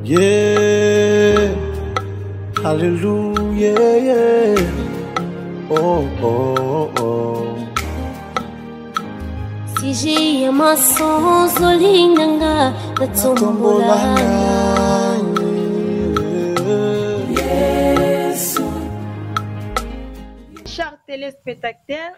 Yeah, hallelujah, yeah. Oh, oh, oh. Si j'ai ma sans olinganga na tombolana. Chers téléspectateurs,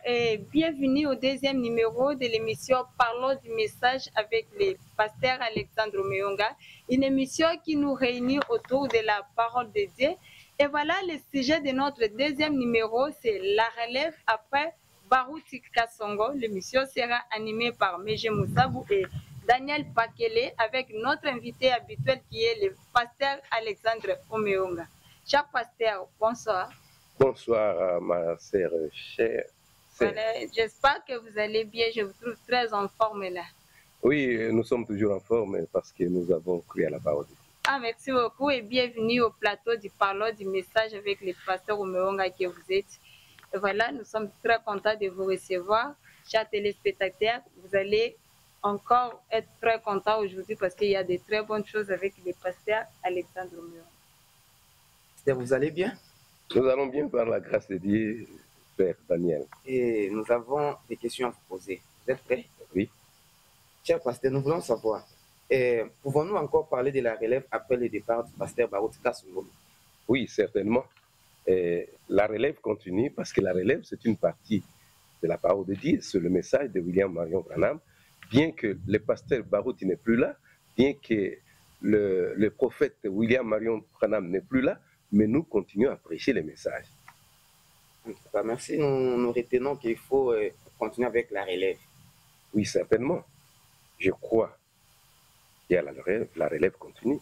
bienvenue au deuxième numéro de l'émission Parlons du message avec le pasteur Alexandre Meyonga, une émission qui nous réunit autour de la parole de Dieu. Et voilà le sujet de notre deuxième numéro, c'est la relève après Baruti Kasongo. L'émission sera animée par Meje Moussabou et Daniel Pakele avec notre invité habituel qui est le pasteur Alexandre Meyonga. Cher pasteur, bonsoir. Bonsoir, ma sœur chère. Voilà, j'espère que vous allez bien. Je vous trouve très en forme là. Oui, nous sommes toujours en forme parce que nous avons cru à la parole. Ah, merci beaucoup et bienvenue au plateau du Parlons du message avec le pasteur Omeonga que vous êtes. Et voilà, nous sommes très contents de vous recevoir. Chers téléspectateurs, vous allez encore être très contents aujourd'hui parce qu'il y a de très bonnes choses avec le pasteur Alexandre Omeonga. Vous allez bien? Nous allons bien par la grâce de Dieu, Père Daniel. Et nous avons des questions à vous poser. Vous êtes prêts? Oui. Cher pasteur, nous voulons savoir, pouvons-nous encore parler de la relève après le départ du pasteur Baruti Kasongo? Oui, certainement. La relève continue parce que la relève, c'est une partie de la parole de Dieu, c'est le message de William Marion Branham. Bien que le pasteur Baruti n'est plus là, bien que le prophète William Marion Branham n'est plus là, mais nous continuons à prêcher les messages. Merci. Nous retenons qu'il faut continuer avec la relève. Oui, certainement. Je crois qu'il y a la relève continue.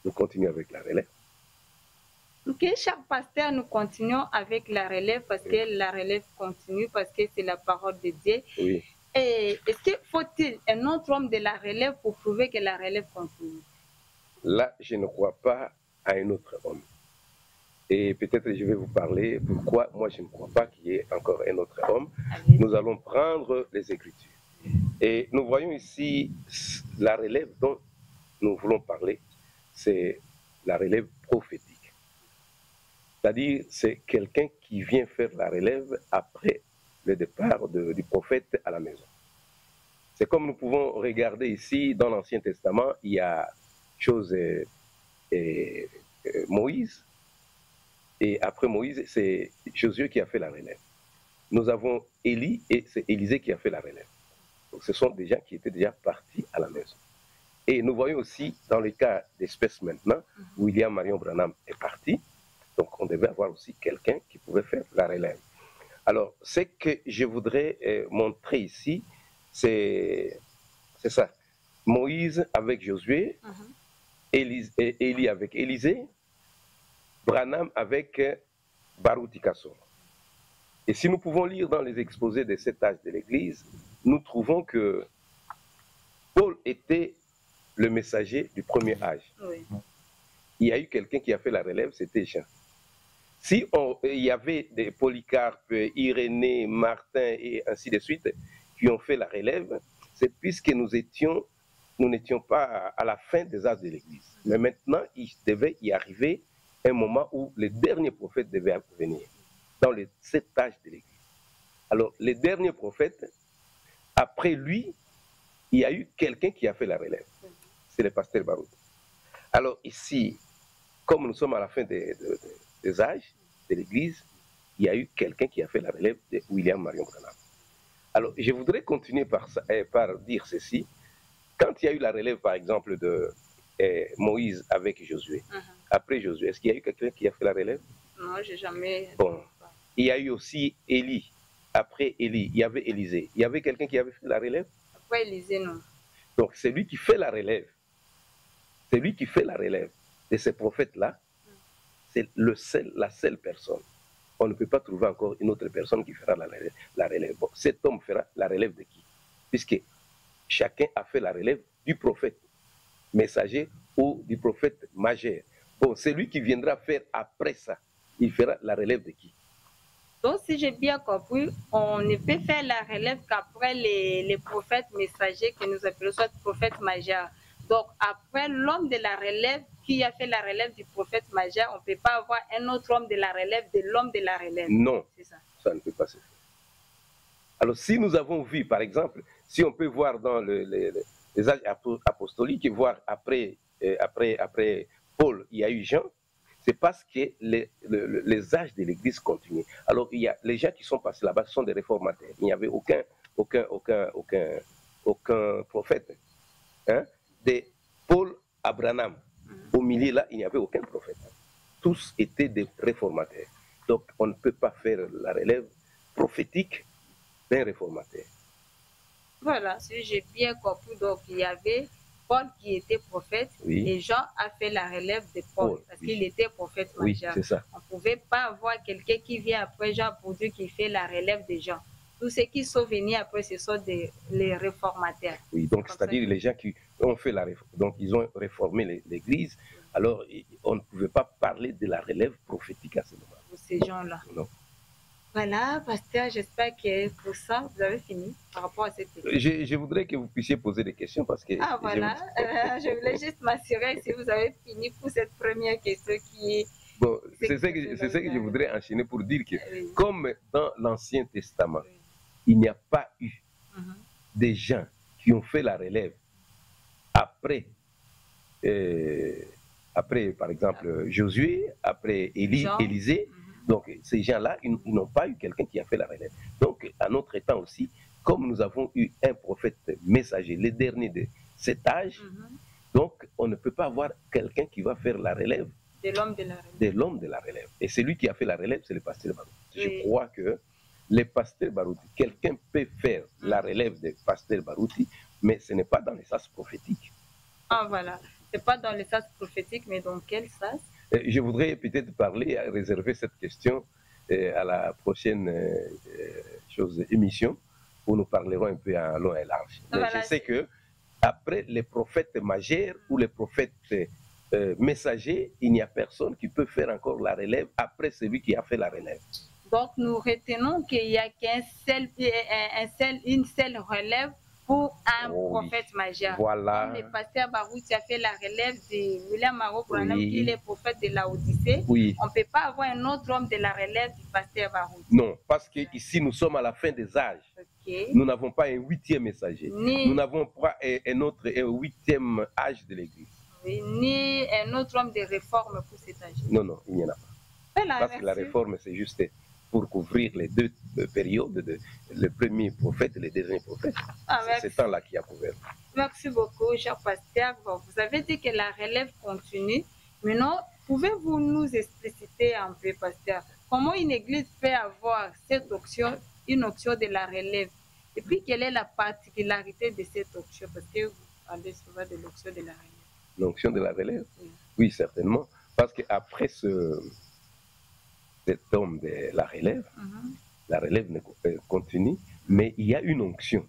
Nous continuons avec la relève. Ok, cher pasteur, nous continuons avec la relève parce que la relève continue, parce que c'est la parole de Dieu. Oui. Et est-ce qu'il faut-il un autre homme de la relève pour prouver que la relève continue? Là, je ne crois pas à un autre homme. Et peut-être je vais vous parler pourquoi moi je ne crois pas qu'il y ait encore un autre homme. Nous allons prendre les Écritures. Et nous voyons ici la relève dont nous voulons parler, c'est la relève prophétique. C'est-à-dire, c'est quelqu'un qui vient faire la relève après le départ du prophète à la maison. C'est comme nous pouvons regarder ici dans l'Ancien Testament, il y a Moïse. Et après Moïse, c'est Josué qui a fait la relève. Nous avons Élie et c'est Élisée qui a fait la relève. Donc ce sont des gens qui étaient déjà partis à la maison. Et nous voyons aussi, dans le cas d'espèce maintenant, William Marion Branham est parti. Donc on devait avoir aussi quelqu'un qui pouvait faire la relève. Alors, ce que je voudrais montrer ici, c'est ça. Moïse avec Josué, Élie avec Élisée, Branham avec Baruti Kasongo. Et si nous pouvons lire dans les exposés de cet âge de l'Église, nous trouvons que Paul était le messager du premier âge. Oui. Il y a eu quelqu'un qui a fait la relève, c'était Jean. Si il y avait des Polycarpe, Irénée, Martin et ainsi de suite qui ont fait la relève, c'est puisque nous n'étions pas à la fin des âges de l'Église. Mais maintenant, il devait y arriver un moment où les derniers prophètes devaient venir, dans les 7 âges de l'Église. Alors, les derniers prophètes, après lui, il y a eu quelqu'un qui a fait la relève. C'est le pasteur Baruti. Alors ici, comme nous sommes à la fin des âges de l'Église, il y a eu quelqu'un qui a fait la relève de William Marion Branham. Alors, je voudrais continuer par dire ceci. Quand il y a eu la relève, par exemple, de Moïse avec Josué, après Josué, est-ce qu'il y a eu quelqu'un qui a fait la relève? Non, je n'ai jamais... Bon. Il y a eu aussi Élie. Après Élie, il y avait Élisée. Il y avait quelqu'un qui avait fait la relève? Après Élisée, non. Donc, c'est lui qui fait la relève. C'est lui qui fait la relève de ces prophètes-là. C'est la seule personne. On ne peut pas trouver encore une autre personne qui fera la relève. Bon, cet homme fera la relève de qui? Puisque chacun a fait la relève du prophète messager ou du prophète majeur. Bon, c'est lui qui viendra faire après ça. Il fera la relève de qui? Donc, si j'ai bien compris, on ne peut faire la relève qu'après les prophètes messagers que nous appelons soit prophètes majeurs. Donc, après l'homme de la relève qui a fait la relève du prophète majeur, on ne peut pas avoir un autre homme de la relève de l'homme de la relève. Non, c'est ça. Ça ne peut pas se faire. Alors, si nous avons vu, par exemple, si on peut voir dans les âges apostoliques, voir après Paul, il y a eu Jean, c'est parce que les âges de l'Église continuaient. Alors, il y a les gens qui sont passés là-bas, ce sont des réformateurs. Il n'y avait aucun prophète. Hein? De Paul à Branham, au milieu là, il n'y avait aucun prophète. Tous étaient des réformateurs. Donc, on ne peut pas faire la relève prophétique d'un réformateur. Voilà, si j'ai bien compris, donc il y avait Paul qui était prophète, Oui. et Jean a fait la relève de Paul, parce oui. qu'il était prophète Oui, majeur. c'est ça. On ne pouvait pas avoir quelqu'un qui vient après Jean pour dire qu'il fait la relève de Jean. Tous ceux qui sont venus après, ce sont les réformateurs. Oui, donc c'est-à-dire les gens qui ont fait la réforme, donc ils ont réformé l'Église, alors on ne pouvait pas parler de la relève prophétique à ce moment. Pour ces gens-là. Non. Voilà, pasteur, j'espère que pour ça, vous avez fini par rapport à cette question. Je voudrais que vous puissiez poser des questions parce que... Ah voilà, je voulais juste m'assurer si vous avez fini pour cette première question qui est... Bon, c'est ce que je voudrais enchaîner pour dire que, oui. Comme dans l'Ancien Testament, Oui. il n'y a pas eu des gens qui ont fait la relève après, par exemple, Josué, après Élisée. Donc, ces gens-là, ils n'ont pas eu quelqu'un qui a fait la relève. Donc, à notre temps aussi, comme nous avons eu un prophète messager, le dernier de cet âge, donc on ne peut pas avoir quelqu'un qui va faire la relève de l'homme de la relève. De l'homme de la relève. Et celui qui a fait la relève, c'est le pasteur Barouti. Oui. Je crois que le pasteur Barouti, quelqu'un peut faire la relève du pasteur Barouti, mais ce n'est pas dans les sens prophétiques. Ah voilà, ce n'est pas dans les sens prophétiques, mais dans quel sens? Je voudrais peut-être réserver cette question à la prochaine émission où nous parlerons un peu en long et large. Mais voilà, je sais que après les prophètes majeurs ou les prophètes messagers, il n'y a personne qui peut faire encore la relève après celui qui a fait la relève. Donc nous retenons qu'il n'y a une seule relève pour un prophète majeur. Voilà. Comme le pasteur Barouti a fait la relève de William Marot Branham, qui est le prophète de la Odyssée. Oui. On ne peut pas avoir un autre homme de la relève du pasteur Barouti. Non, parce qu'ici nous sommes à la fin des âges. Okay. Nous n'avons pas un 8e messager. Nous n'avons pas un 8e âge de l'Église. Oui, ni un autre homme de réforme pour cet âge. Non, non, il n'y en a pas. Voilà, parce que la réforme, c'est juste pour couvrir les deux périodes, le premier prophète et le deuxième prophète. C'est ce temps-là qui a couvert. Merci beaucoup, cher pasteur. Bon, vous avez dit que la relève continue. Maintenant, pouvez-vous nous expliciter un peu, pasteur, comment une église peut avoir cette option, une option de la relève? Et puis, quelle est la particularité de cette option? Parce que vous parlez souvent de l'option de la relève. L'onction de la relève? Oui, certainement. Parce qu'après cet homme de la relève continue, mais il y a une onction.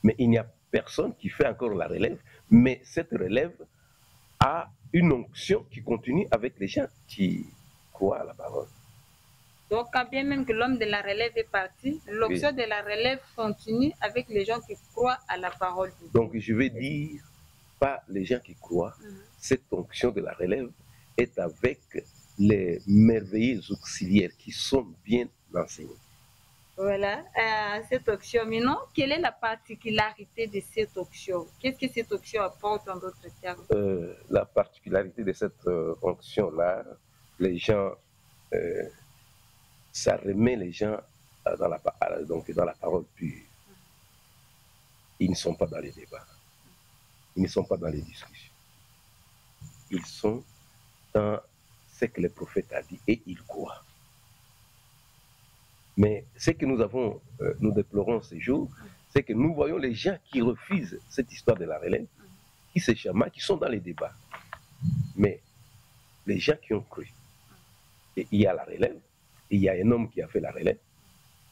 Mais il n'y a personne qui fait encore la relève, mais cette relève a une onction qui continue avec les gens qui croient à la parole. Donc, quand bien même que l'homme de la relève est parti, l'option de la relève continue avec les gens qui croient à la parole de Dieu. Donc, je vais dire, pas les gens qui croient, cette onction de la relève est avec les merveilleux auxiliaires qui sont bien enseignés. Voilà, cette onction. Maintenant, quelle est la particularité de cette onction? Qu'est-ce que cette onction apporte en d'autres termes? La particularité de cette onction-là, les gens, ça remet les gens dans la parole pure. Ils ne sont pas dans les débats. Ils ne sont pas dans les discussions. Ils sont dans ce que le prophète a dit et ils croient. Mais ce que nous déplorons ces jours, c'est que nous voyons les gens qui refusent cette histoire de la relève, qui se chamaillent, qui sont dans les débats. Mais les gens qui ont cru, et il y a la relève, et il y a un homme qui a fait la relève,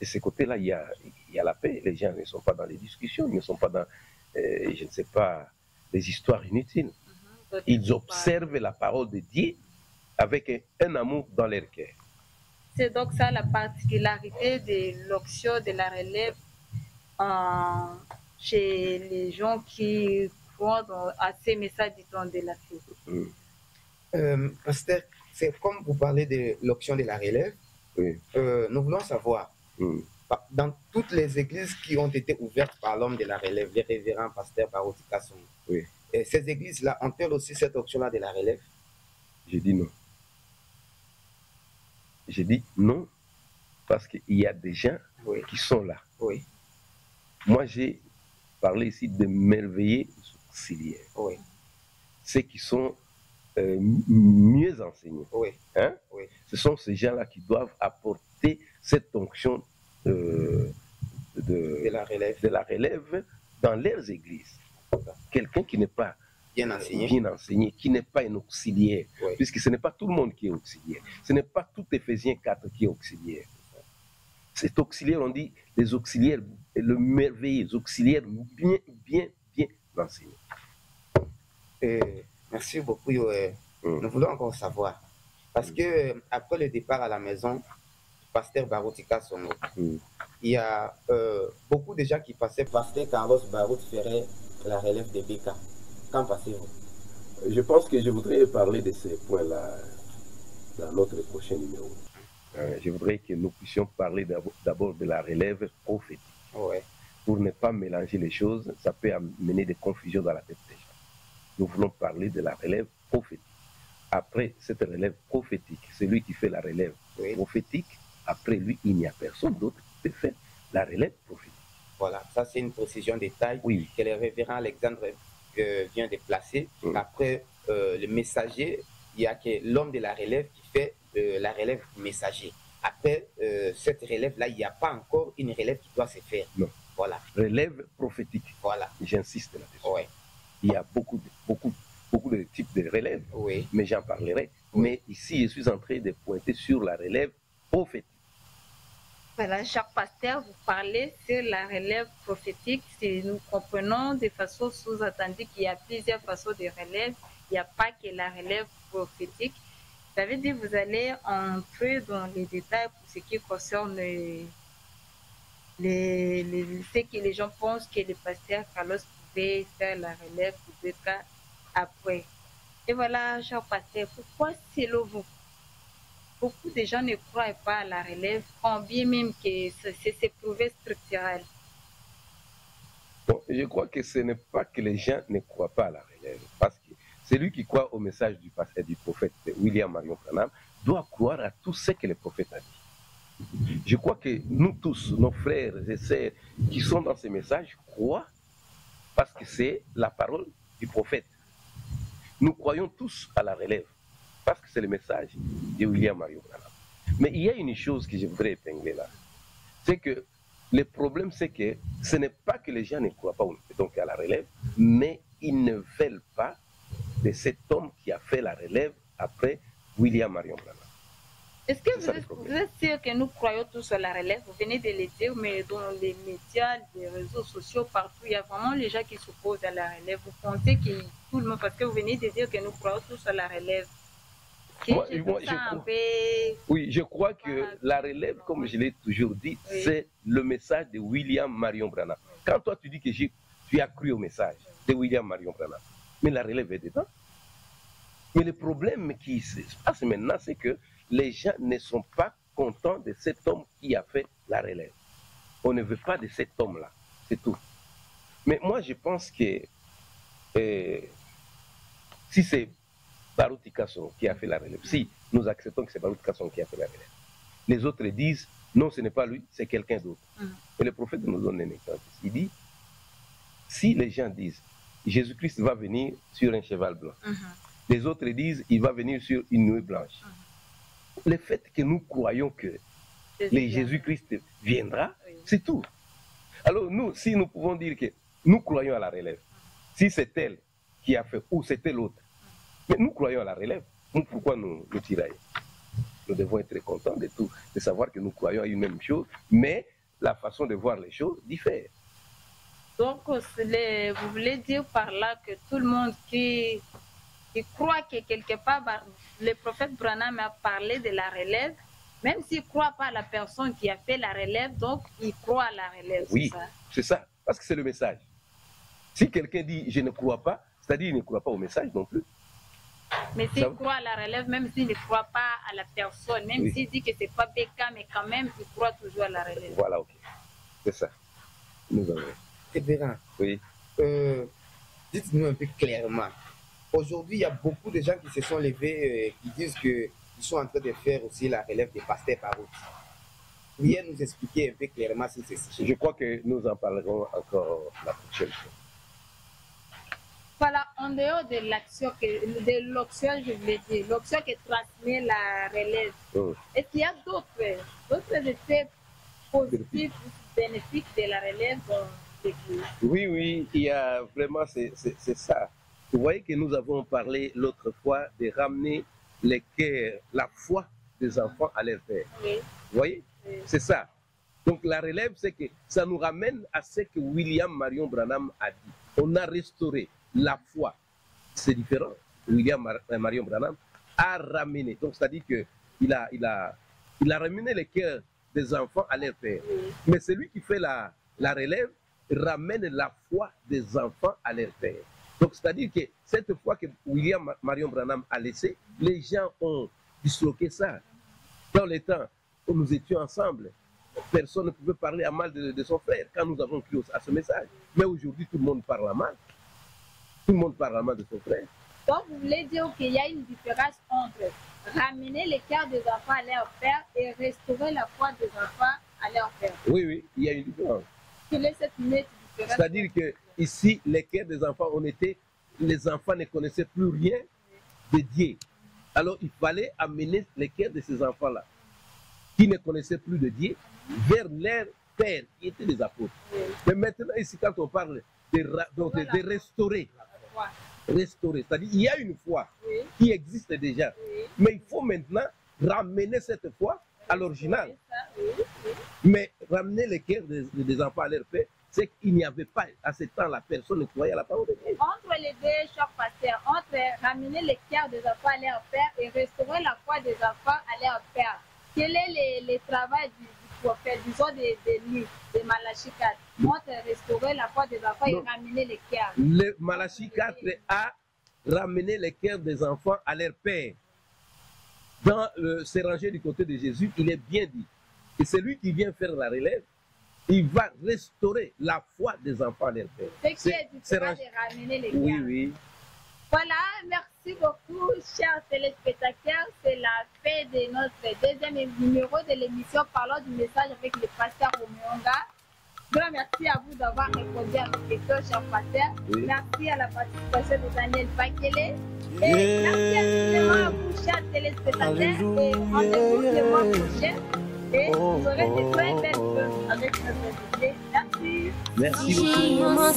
de ce côté-là, il y a la paix. Les gens ne sont pas dans les discussions, ils ne sont pas dans, je ne sais pas, des histoires inutiles. Ils observent la parole de Dieu avec un amour dans leur cœur. C'est donc ça la particularité de l'onction de la relève chez les gens qui croient à ces messages du temps de la fille. Pasteur, c'est comme vous parlez de l'option de la relève. Oui. Nous voulons savoir, dans toutes les églises qui ont été ouvertes par l'homme de la relève, les révérends pasteurs Barouti Kasson, Oui. Ces églises-là ont-elles aussi cette option-là de la relève? J'ai dit non. J'ai dit non parce qu'il y a des gens qui sont là. Oui. Moi, j'ai parlé ici de merveilleux auxiliaires. Oui. Ceux qui sont mieux enseignés. Oui. Hein? Oui. Ce sont ces gens-là qui doivent apporter cette onction de la relève dans leurs églises. Quelqu'un qui n'est pas bien enseigné, qui n'est pas un auxiliaire, puisque ce n'est pas tout le monde qui est auxiliaire. Ce n'est pas tout Éphésiens 4 qui est auxiliaire. Cet auxiliaire, on dit les auxiliaires, le merveilleux auxiliaire bien enseigné. Merci beaucoup. Nous voulons encore savoir. Parce que après le départ à la maison, pasteur Barouti Kasson, il y a beaucoup de gens qui passaient. Pasteur Carlos Barout ferait la relève de Beka. Qu'en pensez-vous? Je pense que je voudrais parler de ces points-là dans notre prochain numéro. Je voudrais que nous puissions parler d'abord de la relève prophétique. Pour ne pas mélanger les choses, ça peut amener des confusions dans la tête des gens. Nous voulons parler de la relève prophétique. Après cette relève prophétique, celui qui fait la relève prophétique, après lui, il n'y a personne d'autre qui peut faire la relève prophétique. Voilà, ça c'est une précision de taille que le révérend Alexandre vient de placer. Après le messager, il y a que l'homme de la relève qui fait la relève messager. Après cette relève-là, il n'y a pas encore une relève qui doit se faire. Non. Voilà. Relève prophétique. Voilà. J'insiste là-dessus. Il y a beaucoup de types de relèves, mais j'en parlerai. Mais ici, je suis en train de pointer sur la relève prophétique. Voilà, cher pasteur, vous parlez sur la relève prophétique. Si nous comprenons de façon sous-entendue qu'il y a plusieurs façons de relève, il n'y a pas que la relève prophétique. Ça veut dire que vous allez entrer dans les détails pour ce qui concerne ce que les gens pensent que le pasteur Carlos pouvait faire la relève peut-être après. Et voilà, cher pasteur, pourquoi selon vous, beaucoup de gens ne croient pas à la relève, quand bien même que c'est prouvé structurel? Bon, je crois que ce n'est pas que les gens ne croient pas à la relève, parce que celui qui croit au message du pasteur, du prophète William Marion Branham, doit croire à tout ce que le prophète a dit. Je crois que nous tous, nos frères et sœurs qui sont dans ces messages, croient parce que c'est la parole du prophète. Nous croyons tous à la relève, parce que c'est le message de William Marion Branham. Mais il y a une chose que je voudrais épingler là, c'est que le problème, c'est que ce n'est pas que les gens ne croient pas donc à la relève, mais ils ne veulent pas de cet homme qui a fait la relève après William Marion Branham. Est-ce que vous êtes sûr que nous croyons tous à la relève? Vous venez de le dire, mais dans les médias, les réseaux sociaux, partout, il y a vraiment les gens qui s'opposent à la relève. Vous pensez que tout le monde, parce que vous venez de dire que nous croyons tous à la relève. Je crois que la relève, comme je l'ai toujours dit, c'est le message de William Marion Branham. Quand toi tu dis que tu as cru au message de William Marion Branham, mais la relève est dedans. Mais le problème qui se passe maintenant, c'est que les gens ne sont pas contents de cet homme qui a fait la relève. On ne veut pas de cet homme-là, c'est tout. Mais moi, je pense que si c'est Barouti Kasson qui a fait la relève, si nous acceptons que c'est Barouti Kasson qui a fait la relève, les autres disent non, ce n'est pas lui, c'est quelqu'un d'autre. Et le prophète nous donne un exemple. Il dit, si les gens disent Jésus-Christ va venir sur un cheval blanc, les autres disent il va venir sur une nuée blanche. Le fait que nous croyons que Jésus-Christ viendra, c'est tout. Alors nous, si nous pouvons dire que nous croyons à la relève, si c'est elle qui a fait ou c'était l'autre, mais nous croyons à la relève, pourquoi nous tiraillons? Nous devons être contents de tout, de savoir que nous croyons à une même chose, mais la façon de voir les choses diffère. Donc, vous voulez dire par là que tout le monde qui croit que quelque part, le prophète Branham a parlé de la relève, même s'il ne croit pas à la personne qui a fait la relève, donc il croit à la relève. Oui, c'est ça, parce que c'est le message. Si quelqu'un dit « je ne crois pas », c'est-à-dire qu'il ne croit pas au message non plus. Mais s'il croit à la relève, même s'il ne croit pas à la personne, même s'il dit que c'est pas Beka, mais quand même, il croit toujours à la relève. Voilà, ok. C'est ça. Nous avons. Révérend. Oui. Dites-nous un peu clairement. Aujourd'hui, il y a beaucoup de gens qui se sont levés, qui disent qu'ils sont en train de faire aussi la relève des pasteurs Baroudi. Pourriez nous expliquer un peu clairement sur ceci? Je crois que nous en parlerons encore la prochaine fois. Voilà, en dehors de l'action, je voulais dire, l'action qui transmet la relève, est-ce qu'il y a d'autres effets positifs, bénéfiques de la relève dans l'Église? Oui, il y a vraiment, c'est ça. Vous voyez que nous avons parlé l'autre fois de ramener les cœurs, la foi des enfants à leur père. Oui. Vous voyez? Oui. C'est ça. Donc la relève, c'est que ça nous ramène à ce que William Marion Branham a dit. On a restauré la foi. C'est différent. William Marion Branham a ramené. Donc c'est-à-dire qu'il a ramené les cœurs des enfants à leur père. Oui. Mais celui qui fait la relève ramène la foi des enfants à leur père. Donc c'est-à-dire que cette foi que William Marion Branham a laissée, les gens ont disloqué ça. Dans les temps où nous étions ensemble, personne ne pouvait parler à mal de son frère quand nous avons cru à ce message. Mais aujourd'hui, tout le monde parle à mal. Tout le monde parle à mal de son frère. Donc, vous voulez dire qu'il y a une différence entre ramener les cœurs des enfants à leur père et restaurer la foi des enfants à leur père. Oui, il y a une différence. Quelle est cette nette différence? C'est-à-dire que ici, les cœurs des enfants, les enfants ne connaissaient plus rien de Dieu. Alors, il fallait amener les cœurs de ces enfants-là, qui ne connaissaient plus de Dieu, vers leur père, qui étaient les apôtres. Oui. Mais maintenant, ici, quand on parle de restaurer, c'est-à-dire il y a une foi qui existe déjà, mais il faut maintenant ramener cette foi à l'original. Mais ramener les cœurs des enfants à leur père, c'est qu'il n'y avait pas, à ce temps, la personne ne croyait à la parole de Dieu. Entre les deux chocs pasteurs, entre ramener les cœurs des enfants à leur père et restaurer la foi des enfants à leur père, quel est le travail du prophète, disons de lui, de Malachie 4, entre restaurer la foi des enfants et ramener les cœurs? Le Malachie 4 a ramené les cœurs des enfants à leur père. Dans ce rangé du côté de Jésus, il est bien dit que celui qui vient faire la relève, il va restaurer la foi des enfants à leur père. Ce qui est différent de ramener les cœurs. Oui. Voilà, merci beaucoup, chers téléspectateurs. C'est la fin de notre deuxième numéro de l'émission Parlons du message avec le pasteur Omeonga. Grand merci à vous d'avoir répondu à nos questions, chers pasteurs. Oui. Merci à la participation de Daniel Bakele. Et merci infiniment à vous, chers téléspectateurs. Alléluia. Et rendez-vous le mois prochain. Et vous aurez de très belles choses avec notre invité. Merci. Merci beaucoup.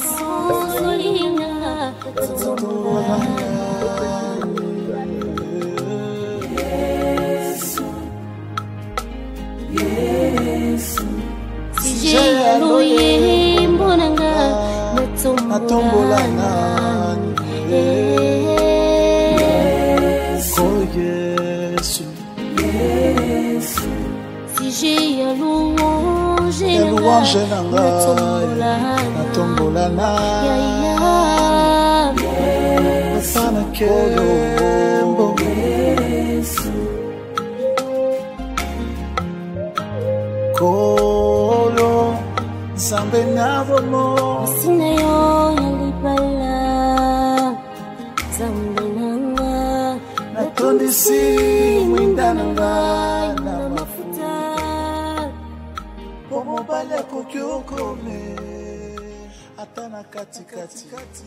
Si j'ai loué Mbonanga, natombola nani. Oh Yesu, si j'ai louange natombola nani. Sana kelo Kolo Zambe navomo Sineyo yalibala Zambe nanga Natondisi mwinda nanga Na mafuta Pomo bale kokyokome Atana kati